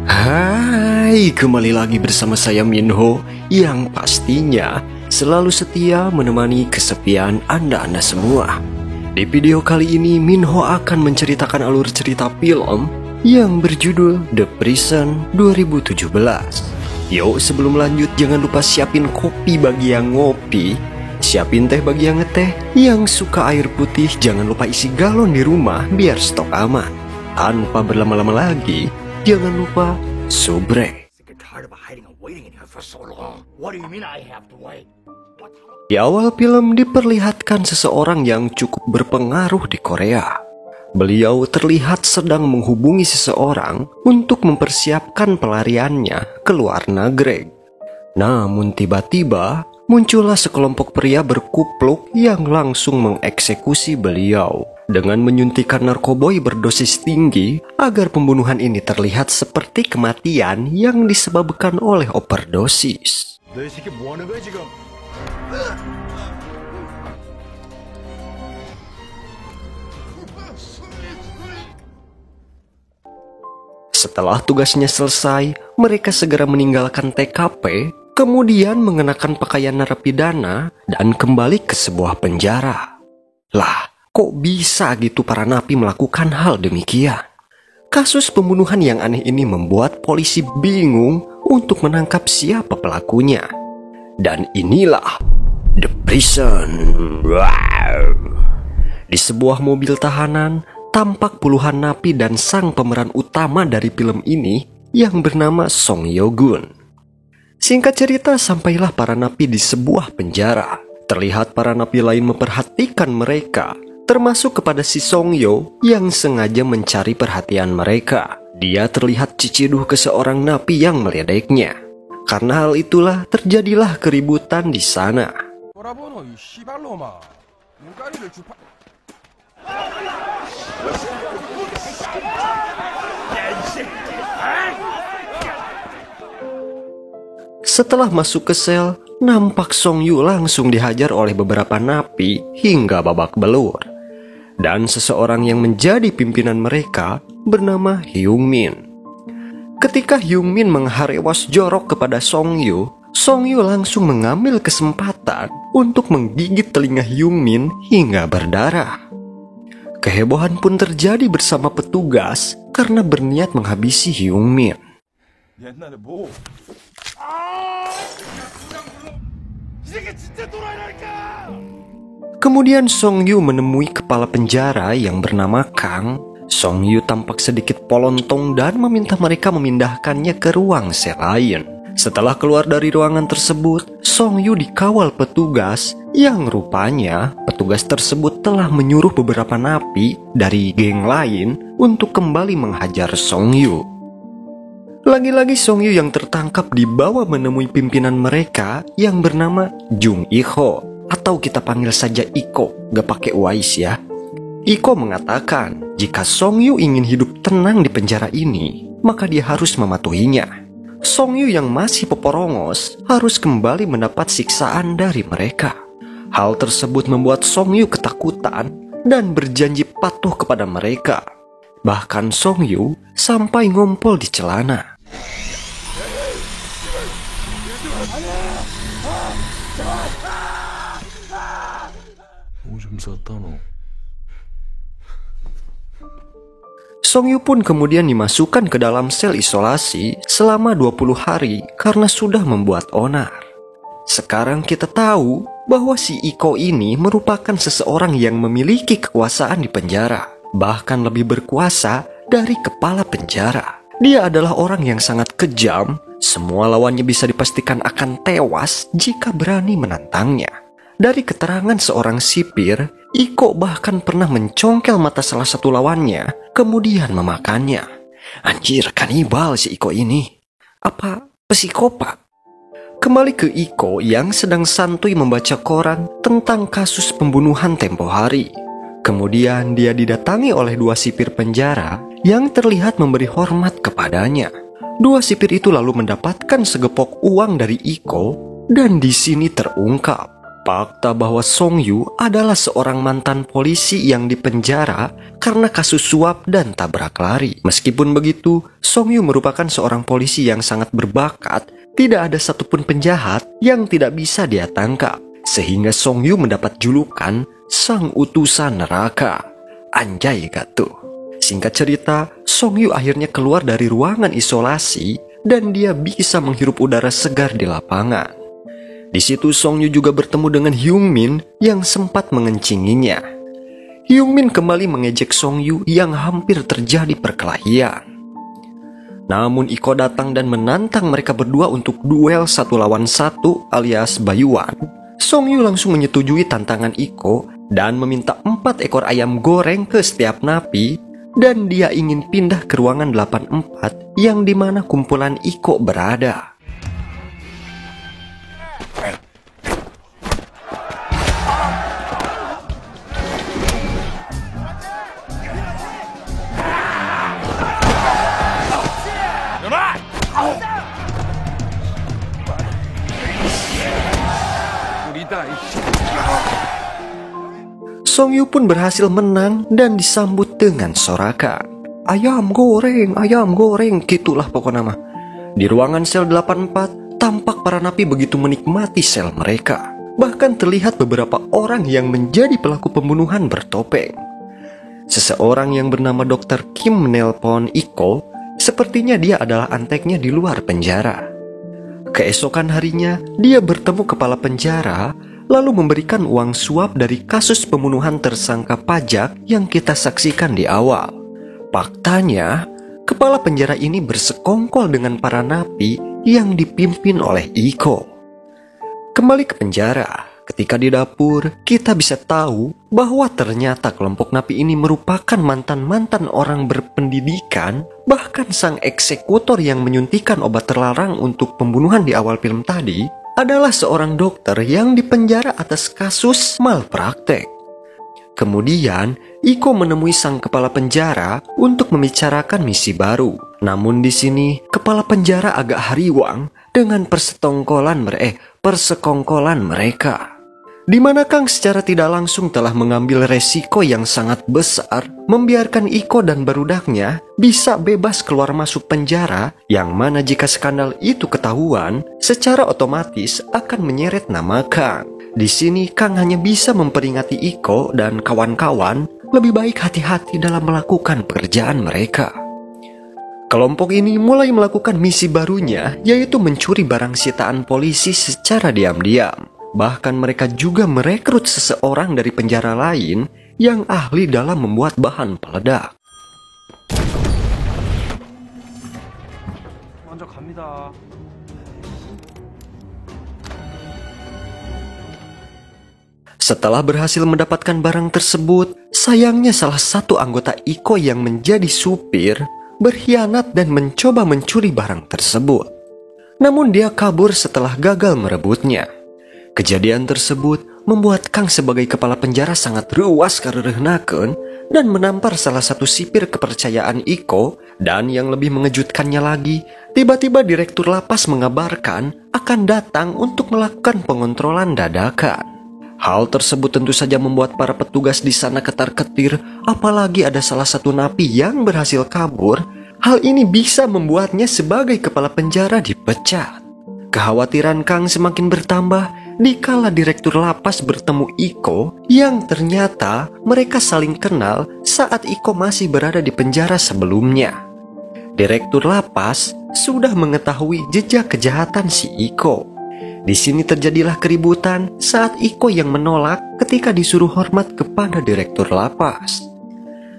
Hai, kembali lagi bersama saya Minho yang pastinya selalu setia menemani kesepian Anda semua. Di video kali ini Minho akan menceritakan alur cerita film yang berjudul The Prison 2017. Yuk, sebelum lanjut jangan lupa siapin kopi bagi yang ngopi, siapin teh bagi yang ngeteh, yang suka air putih jangan lupa isi galon di rumah biar stok aman. Tanpa berlama-lama lagi, jangan lupa subrek. Di awal film diperlihatkan seseorang yang cukup berpengaruh di Korea. Beliau terlihat sedang menghubungi seseorang untuk mempersiapkan pelariannya ke luar negeri. Namun tiba-tiba muncullah sekelompok pria berkupluk yang langsung mengeksekusi beliau dengan menyuntikkan narkoboy berdosis tinggi agar pembunuhan ini terlihat seperti kematian yang disebabkan oleh overdosis. Setelah tugasnya selesai, mereka segera meninggalkan TKP, kemudian mengenakan pakaian narapidana dan kembali ke sebuah penjara. Lah, kok bisa gitu para napi melakukan hal demikian? Kasus pembunuhan yang aneh ini membuat polisi bingung untuk menangkap siapa pelakunya. Dan inilah The Prison. Wow. Di sebuah mobil tahanan, tampak puluhan napi dan sang pemeran utama dari film ini yang bernama Song Yo-gun. Singkat cerita, sampailah para napi di sebuah penjara. Terlihat para napi lain memperhatikan mereka, termasuk kepada si Song Yo yang sengaja mencari perhatian mereka. Dia terlihat ciciduh ke seorang napi yang meledeknya. Karena hal itulah terjadilah keributan di sana. Setelah masuk ke sel, nampak Song Yu langsung dihajar oleh beberapa napi hingga babak belur. Dan seseorang yang menjadi pimpinan mereka bernama Hyung Min. Ketika Hyung Min mengharewas jorok kepada Song Yu langsung mengambil kesempatan untuk menggigit telinga Hyung Min hingga berdarah. Kehebohan pun terjadi bersama petugas karena berniat menghabisi Hyung Min. Kemudian Song Yu menemui kepala penjara yang bernama Kang. Song Yu tampak sedikit polontong dan meminta mereka memindahkannya ke ruang sel lain. Setelah keluar dari ruangan tersebut, Song Yu dikawal petugas yang rupanya petugas tersebut telah menyuruh beberapa napi dari geng lain untuk kembali menghajar Song Yu. Lagi-lagi Song Yu yang tertangkap dibawa menemui pimpinan mereka yang bernama Jung Ik-ho, atau kita panggil saja Iko, gak pakai Wais ya. Iko mengatakan jika Song Yu ingin hidup tenang di penjara ini, maka dia harus mematuhinya. Song Yu yang masih peporongos harus kembali mendapat siksaan dari mereka. Hal tersebut membuat Song Yu ketakutan dan berjanji patuh kepada mereka. Bahkan Song Yu sampai ngompol di celana. Song Yu pun kemudian dimasukkan ke dalam sel isolasi selama 20 hari karena sudah membuat onar. Sekarang kita tahu bahwa si Iko ini merupakan seseorang yang memiliki kekuasaan di penjara, bahkan lebih berkuasa dari kepala penjara. Dia adalah orang yang sangat kejam, semua lawannya bisa dipastikan akan tewas jika berani menantangnya. Dari keterangan seorang sipir, Iko bahkan pernah mencongkel mata salah satu lawannya, kemudian memakannya. Anjir, kanibal si Iko ini. Apa psikopat? Kembali ke Iko yang sedang santuy membaca koran tentang kasus pembunuhan tempo hari. Kemudian dia didatangi oleh dua sipir penjara yang terlihat memberi hormat kepadanya. Dua sipir itu lalu mendapatkan segepok uang dari Iko dan di sini terungkap fakta bahwa Song Yu adalah seorang mantan polisi yang dipenjara karena kasus suap dan tabrak lari. Meskipun begitu, Song Yu merupakan seorang polisi yang sangat berbakat. Tidak ada satupun penjahat yang tidak bisa dia tangkap. Sehingga Song Yu mendapat julukan Sang Utusan Neraka. Anjay gak tuh? Singkat cerita, Song Yu akhirnya keluar dari ruangan isolasi dan dia bisa menghirup udara segar di lapangan. Di situ Song Yu juga bertemu dengan Hyung Min yang sempat mengencinginya. Hyung Min kembali mengejek Song Yu yang hampir terjadi perkelahian. Namun Iko datang dan menantang mereka berdua untuk duel 1 lawan 1 alias bayuan. Song Yu langsung menyetujui tantangan Iko dan meminta 4 ekor ayam goreng ke setiap napi, dan dia ingin pindah ke ruangan 84 yang dimana kumpulan Iko berada. Song Yu pun berhasil menang dan disambut dengan sorakan. Ayam goreng, gitulah pokoknya mah. Di ruangan sel 84, tampak para napi begitu menikmati sel mereka. Bahkan terlihat beberapa orang yang menjadi pelaku pembunuhan bertopeng. Seseorang yang bernama Dr. Kim menelpon Iko, sepertinya dia adalah anteknya di luar penjara. Keesokan harinya, dia bertemu kepala penjara, lalu memberikan uang suap dari kasus pembunuhan tersangka pajak yang kita saksikan di awal. Faktanya, kepala penjara ini bersekongkol dengan para napi yang dipimpin oleh Iko. Kembali ke penjara, ketika di dapur, kita bisa tahu bahwa ternyata kelompok napi ini merupakan mantan-mantan orang berpendidikan. Bahkan sang eksekutor yang menyuntikkan obat terlarang untuk pembunuhan di awal film tadi adalah seorang dokter yang dipenjara atas kasus malpraktek. Kemudian, Iko menemui sang kepala penjara untuk membicarakan misi baru. Namun di sini, kepala penjara agak hariwang dengan persekongkolan mereka. Di mana Kang secara tidak langsung telah mengambil resiko yang sangat besar membiarkan Iko dan barudaknya bisa bebas keluar masuk penjara, yang mana jika skandal itu ketahuan secara otomatis akan menyeret nama Kang. Di sini Kang hanya bisa memperingati Iko dan kawan-kawan lebih baik hati-hati dalam melakukan pekerjaan mereka. Kelompok ini mulai melakukan misi barunya, yaitu mencuri barang sitaan polisi secara diam-diam. Bahkan mereka juga merekrut seseorang dari penjara lain yang ahli dalam membuat bahan peledak. Setelah berhasil mendapatkan barang tersebut, sayangnya salah satu anggota Iko yang menjadi supir berkhianat dan mencoba mencuri barang tersebut. Namun dia kabur setelah gagal merebutnya. Kejadian tersebut membuat Kang sebagai kepala penjara sangat ruas kareureunnakeun dan menampar salah satu sipir kepercayaan Iko. Dan yang lebih mengejutkannya lagi, tiba-tiba direktur lapas mengabarkan akan datang untuk melakukan pengontrolan dadakan. Hal tersebut tentu saja membuat para petugas di sana ketar-ketir, apalagi ada salah satu napi yang berhasil kabur. Hal ini bisa membuatnya sebagai kepala penjara dipecat. Kekhawatiran Kang semakin bertambah dikala direktur lapas bertemu Iko yang ternyata mereka saling kenal saat Iko masih berada di penjara sebelumnya. Direktur lapas sudah mengetahui jejak kejahatan si Iko. Di sini terjadilah keributan saat Iko yang menolak ketika disuruh hormat kepada direktur lapas.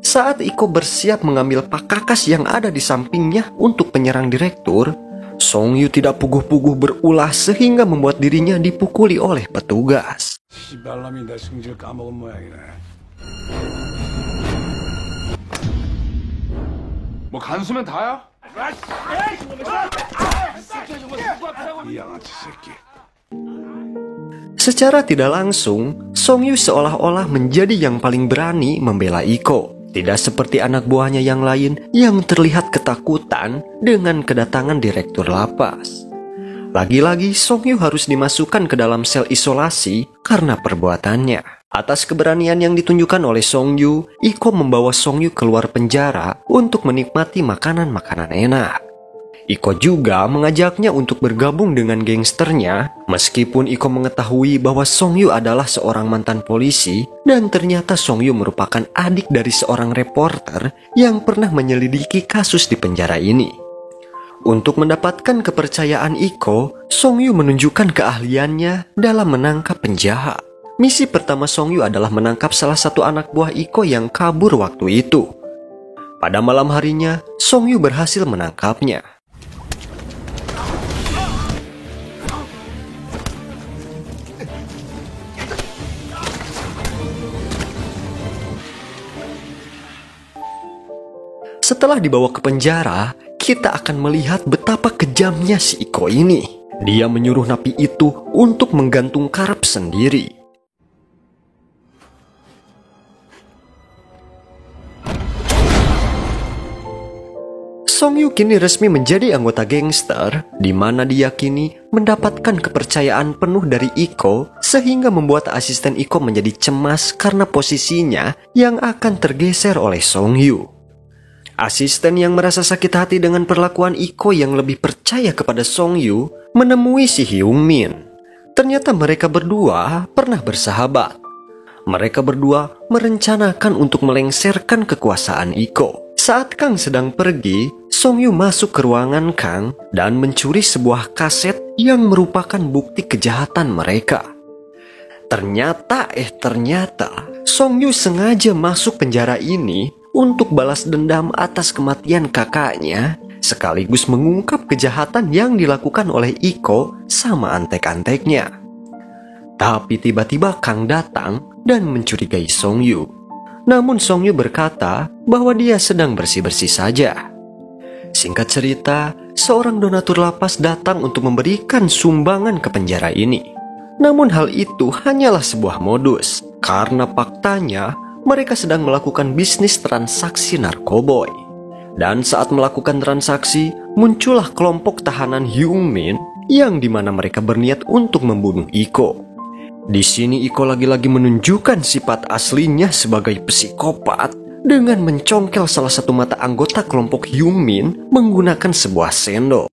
Saat Iko bersiap mengambil pakakas yang ada di sampingnya untuk penyerang direktur, Song Yu tidak puguh-puguh berulah sehingga membuat dirinya dipukuli oleh petugas. Secara tidak langsung, Song Yu seolah-olah menjadi yang paling berani membela Iko. Tidak seperti anak buahnya yang lain yang terlihat ketakutan dengan kedatangan direktur lapas. Lagi-lagi Song Yu harus dimasukkan ke dalam sel isolasi karena perbuatannya. Atas keberanian yang ditunjukkan oleh Song Yu, Iko membawa Song Yu keluar penjara untuk menikmati makanan-makanan enak. Iko juga mengajaknya untuk bergabung dengan gangsternya, meskipun Iko mengetahui bahwa Song Yu adalah seorang mantan polisi dan ternyata Song Yu merupakan adik dari seorang reporter yang pernah menyelidiki kasus di penjara ini. Untuk mendapatkan kepercayaan Iko, Song Yu menunjukkan keahliannya dalam menangkap penjahat. Misi pertama Song Yu adalah menangkap salah satu anak buah Iko yang kabur waktu itu. Pada malam harinya, Song Yu berhasil menangkapnya. Setelah dibawa ke penjara, kita akan melihat betapa kejamnya si Iko ini. Dia menyuruh napi itu untuk menggantung karep sendiri. Song Yu kini resmi menjadi anggota gangster, di mana diyakini mendapatkan kepercayaan penuh dari Iko, sehingga membuat asisten Iko menjadi cemas karena posisinya yang akan tergeser oleh Song Yu. Asisten yang merasa sakit hati dengan perlakuan Iko yang lebih percaya kepada Song Yu menemui si Hyung Min. Ternyata mereka berdua pernah bersahabat. Mereka berdua merencanakan untuk melengsarkan kekuasaan Iko. Saat Kang sedang pergi, Song Yu masuk ke ruangan Kang dan mencuri sebuah kaset yang merupakan bukti kejahatan mereka. Ternyata Song Yu sengaja masuk penjara ini untuk balas dendam atas kematian kakaknya, sekaligus mengungkap kejahatan yang dilakukan oleh Iko sama antek-anteknya. Tapi tiba-tiba Kang datang dan mencurigai Song Yu. Namun Song Yu berkata bahwa dia sedang bersih-bersih saja. Singkat cerita, seorang donatur lapas datang untuk memberikan sumbangan ke penjara ini. Namun hal itu hanyalah sebuah modus, karena faktanya mereka sedang melakukan bisnis transaksi narkoboy. Dan saat melakukan transaksi, muncullah kelompok tahanan Hyung Min yang dimana mereka berniat untuk membunuh Iko. Di sini Iko lagi-lagi menunjukkan sifat aslinya sebagai psikopat dengan mencongkel salah satu mata anggota kelompok Hyung Min menggunakan sebuah sendok.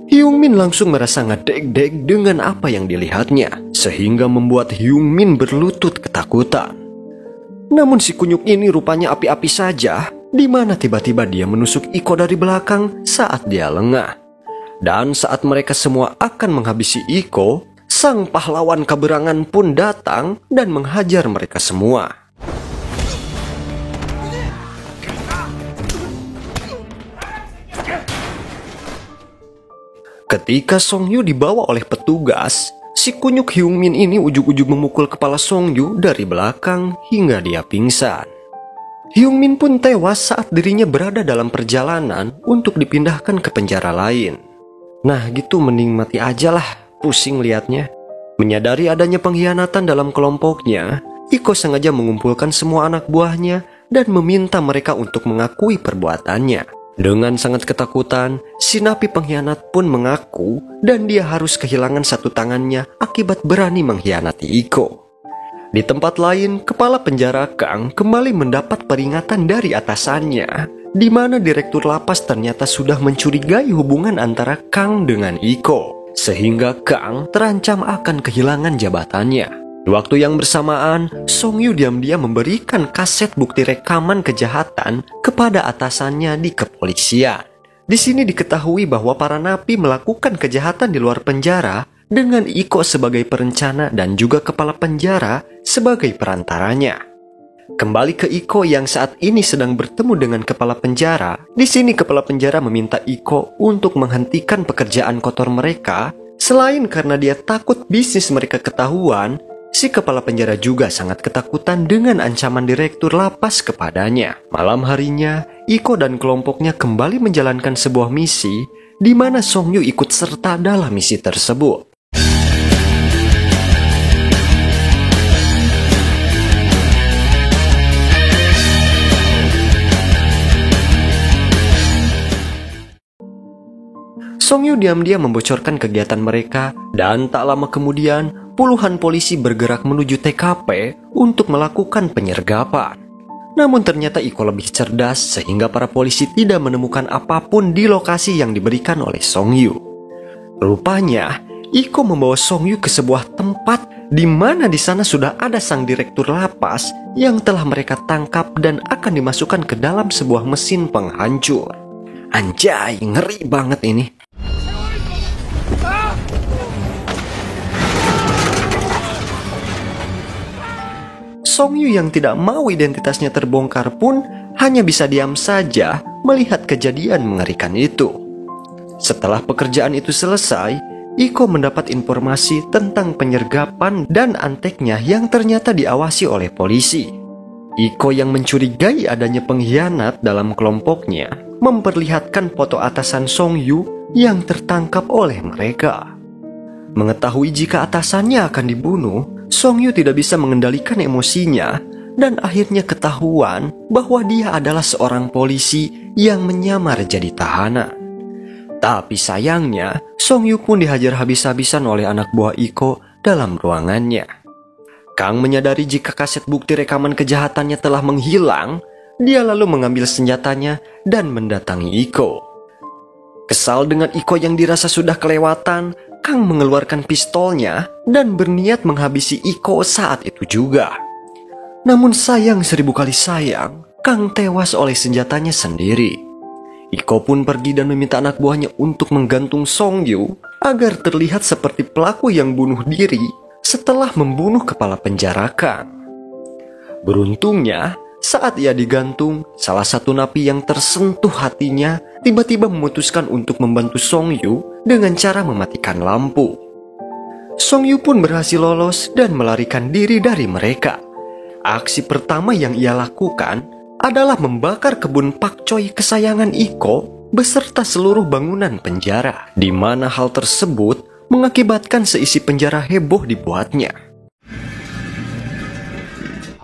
Hyung Min langsung merasa ngedek-dek dengan apa yang dilihatnya, sehingga membuat Hyung Min berlutut ketakutan. Namun si kunyuk ini rupanya api-api saja, di mana tiba-tiba dia menusuk Iko dari belakang saat dia lengah. Dan saat mereka semua akan menghabisi Iko, sang pahlawan kaberangan pun datang dan menghajar mereka semua. Ketika Song Yu dibawa oleh petugas, si kunyuk Hyung Min ini ujug-ujug memukul kepala Song Yu dari belakang hingga dia pingsan. Hyung Min pun tewas saat dirinya berada dalam perjalanan untuk dipindahkan ke penjara lain. Nah gitu mending mati aja lah, pusing liatnya. Menyadari adanya pengkhianatan dalam kelompoknya, Iko sengaja mengumpulkan semua anak buahnya dan meminta mereka untuk mengakui perbuatannya. Dengan sangat ketakutan, si napi pengkhianat pun mengaku dan dia harus kehilangan satu tangannya akibat berani mengkhianati Iko. Di tempat lain, kepala penjara Kang kembali mendapat peringatan dari atasannya, di mana direktur lapas ternyata sudah mencurigai hubungan antara Kang dengan Iko, sehingga Kang terancam akan kehilangan jabatannya. Di waktu yang bersamaan, Song Yu diam-diam memberikan kaset bukti rekaman kejahatan kepada atasannya di kepolisian. Di sini diketahui bahwa para napi melakukan kejahatan di luar penjara dengan Iko sebagai perencana dan juga kepala penjara sebagai perantaranya. Kembali ke Iko yang saat ini sedang bertemu dengan kepala penjara. Di sini kepala penjara meminta Iko untuk menghentikan pekerjaan kotor mereka. Selain karena dia takut bisnis mereka ketahuan, si kepala penjara juga sangat ketakutan dengan ancaman direktur lapas kepadanya. Malam harinya, Iko dan kelompoknya kembali menjalankan sebuah misi, di mana Song Yu ikut serta dalam misi tersebut. Song Yu diam-diam membocorkan kegiatan mereka dan tak lama kemudian puluhan polisi bergerak menuju TKP untuk melakukan penyergapan. Namun ternyata Iko lebih cerdas sehingga para polisi tidak menemukan apapun di lokasi yang diberikan oleh Song Yu. Rupanya Iko membawa Song Yu ke sebuah tempat di mana di sana sudah ada sang direktur lapas yang telah mereka tangkap dan akan dimasukkan ke dalam sebuah mesin penghancur. Anjay, ngeri banget ini. Song Yu yang tidak mau identitasnya terbongkar pun hanya bisa diam saja melihat kejadian mengerikan itu. Setelah pekerjaan itu selesai, Iko mendapat informasi tentang penyergapan dan anteknya yang ternyata diawasi oleh polisi. Iko yang mencurigai adanya pengkhianat dalam kelompoknya memperlihatkan foto atasan Song Yu yang tertangkap oleh mereka. Mengetahui jika atasannya akan dibunuh, Song Yu tidak bisa mengendalikan emosinya dan akhirnya ketahuan bahwa dia adalah seorang polisi yang menyamar jadi tahanan. Tapi sayangnya, Song Yu pun dihajar habis-habisan oleh anak buah Iko dalam ruangannya. Kang menyadari jika kaset bukti rekaman kejahatannya telah menghilang, dia lalu mengambil senjatanya dan mendatangi Iko. Kesal dengan Iko yang dirasa sudah kelewatan, Kang mengeluarkan pistolnya dan berniat menghabisi Iko saat itu juga. Namun sayang 1000 kali sayang, Kang tewas oleh senjatanya sendiri. Iko pun pergi dan meminta anak buahnya untuk menggantung Song Yu agar terlihat seperti pelaku yang bunuh diri setelah membunuh kepala penjara Kang. Beruntungnya, saat ia digantung, salah satu napi yang tersentuh hatinya tiba-tiba memutuskan untuk membantu Song Yu dengan cara mematikan lampu. Song Yu pun berhasil lolos dan melarikan diri dari mereka. Aksi pertama yang ia lakukan adalah membakar kebun pakcoy kesayangan Iko beserta seluruh bangunan penjara, di mana hal tersebut mengakibatkan seisi penjara heboh dibuatnya.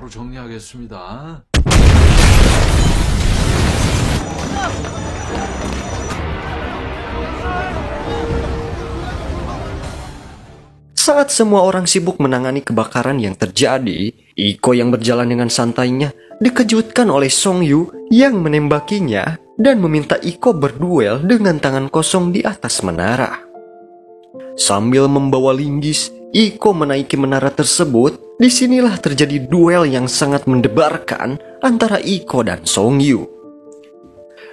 바로 정리하겠습니다. Saat semua orang sibuk menangani kebakaran yang terjadi, Iko yang berjalan dengan santainya dikejutkan oleh Song Yu yang menembakinya dan meminta Iko berduel dengan tangan kosong di atas menara. Sambil membawa linggis, Iko menaiki menara tersebut. Disinilah terjadi duel yang sangat mendebarkan antara Iko dan Song Yu.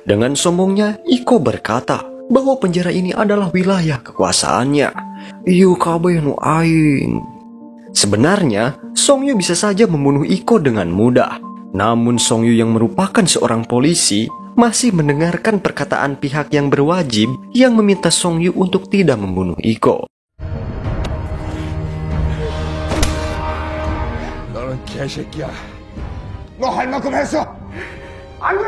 Dengan sombongnya, Iko berkata bahwa penjara ini adalah wilayah kekuasaannya. Ieu kabeh nu aing. Sebenarnya, Song Yu bisa saja membunuh Iko dengan mudah. Namun Song Yu yang merupakan seorang polisi masih mendengarkan perkataan pihak yang berwajib yang meminta Song Yu untuk tidak membunuh Iko. 너는 개새끼야. 너 할 만큼 했어. 안 돼.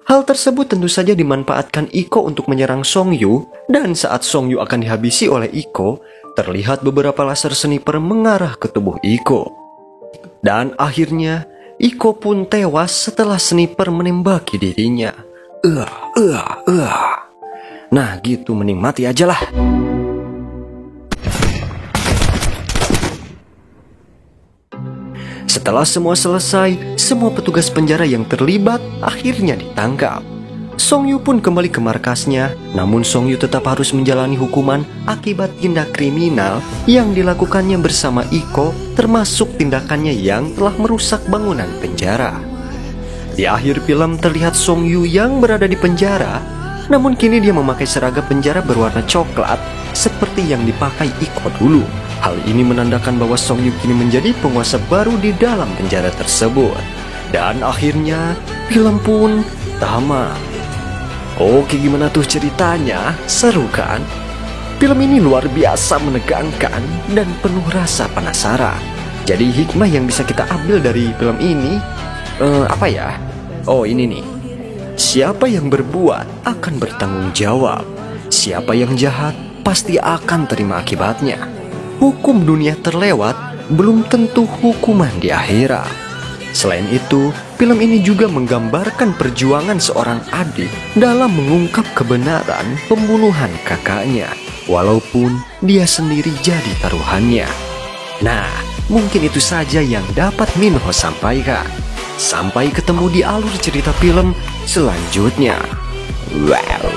Hal tersebut tentu saja dimanfaatkan Iko untuk menyerang Song Yu, dan saat Song Yu akan dihabisi oleh Iko, terlihat beberapa laser sniper mengarah ke tubuh Iko. Dan akhirnya, Iko pun tewas setelah sniper menembaki dirinya. Nah gitu, mending mati aja lah. Setelah semua selesai, semua petugas penjara yang terlibat akhirnya ditangkap. Song Yu pun kembali ke markasnya, namun Song Yu tetap harus menjalani hukuman akibat tindak kriminal yang dilakukannya bersama Iko, termasuk tindakannya yang telah merusak bangunan penjara. Di akhir film terlihat Song Yu yang berada di penjara, namun kini dia memakai seragam penjara berwarna coklat seperti yang dipakai Iko dulu. Hal ini menandakan bahwa Song Yu kini menjadi penguasa baru di dalam penjara tersebut. Dan akhirnya film pun tamat. Oke, gimana tuh ceritanya? Seru kan? Film ini luar biasa menegangkan dan penuh rasa penasaran. Jadi hikmah yang bisa kita ambil dari film ini apa ya? Oh, ini nih. Siapa yang berbuat akan bertanggung jawab. Siapa yang jahat pasti akan terima akibatnya. Hukum dunia terlewat belum tentu hukuman di akhirat. Selain itu, Film ini juga menggambarkan perjuangan seorang adik dalam mengungkap kebenaran pembunuhan kakaknya, walaupun dia sendiri jadi taruhannya. Nah, mungkin itu saja yang dapat Minho sampaikan. Sampai ketemu di alur cerita film selanjutnya. Wow.